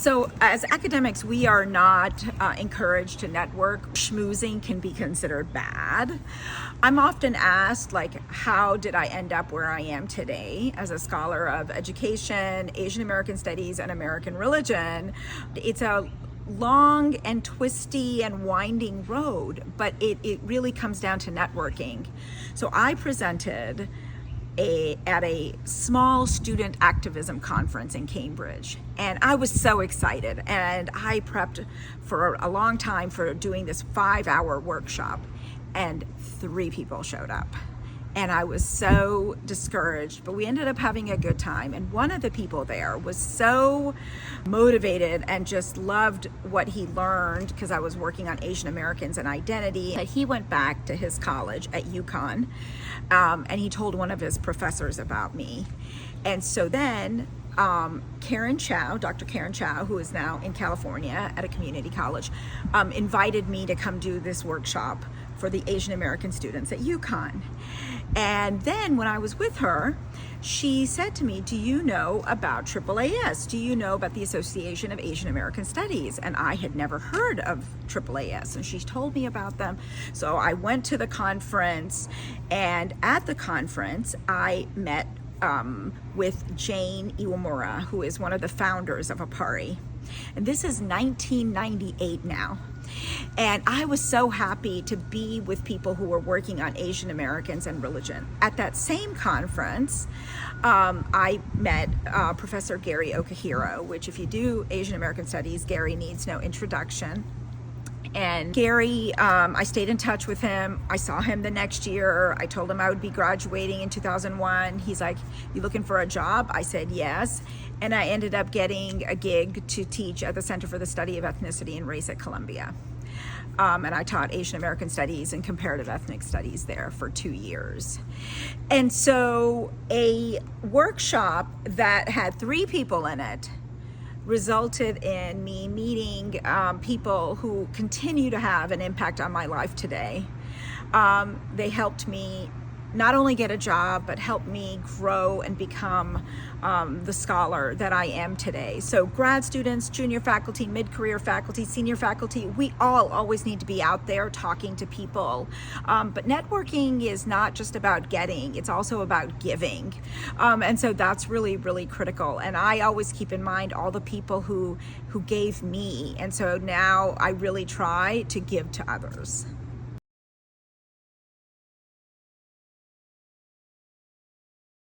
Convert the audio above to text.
So as academics, we are not encouraged to network. Schmoozing can be considered bad. I'm often asked, like, how did I end up where I am today as a scholar of education, Asian American studies, and American religion? It's a long and twisty and winding road, but it really comes down to networking. So I presented at a small student activism conference in Cambridge, and I was so excited, and I prepped for a long time for doing this 5-hour workshop, and 3 people showed up, and I was so discouraged. But we ended up having a good time, and one of the people there was so motivated and just loved what he learned, because I was working on Asian Americans and identity, that he went back to his college at UConn, and he told one of his professors about me. And so then Karen Chow, Dr. Karen Chow, who is now in California at a community college, invited me to come do this workshop for the Asian American students at UConn. And then when I was with her, she said to me, do you know about AAAS? Do you know about the Association of Asian American Studies? And I had never heard of AAAS, and she told me about them. So I went to the conference, and at the conference, I met with Jane Iwamura, who is one of the founders of APARRI. And this is 1998 now. And I was so happy to be with people who were working on Asian Americans and religion. At that same conference, I met Professor Gary Okahiro, which, if you do Asian American studies, Gary needs no introduction. And Gary, I stayed in touch with him. I saw him the next year. I told him I would be graduating in 2001. He's like, you looking for a job? I said yes. And I ended up getting a gig to teach at the Center for the Study of Ethnicity and Race at Columbia. And I taught Asian American Studies and Comparative Ethnic Studies there for 2 years. And so a workshop that had 3 people in it resulted in me meeting people who continue to have an impact on my life today. They helped me not only get a job, but helped me grow and become the scholar that I am today. So grad students, junior faculty, mid-career faculty, senior faculty, we all always need to be out there talking to people. But networking is not just about getting, it's also about giving. And so that's really, really critical. And I always keep in mind all the people who gave me. And so now I really try to give to others.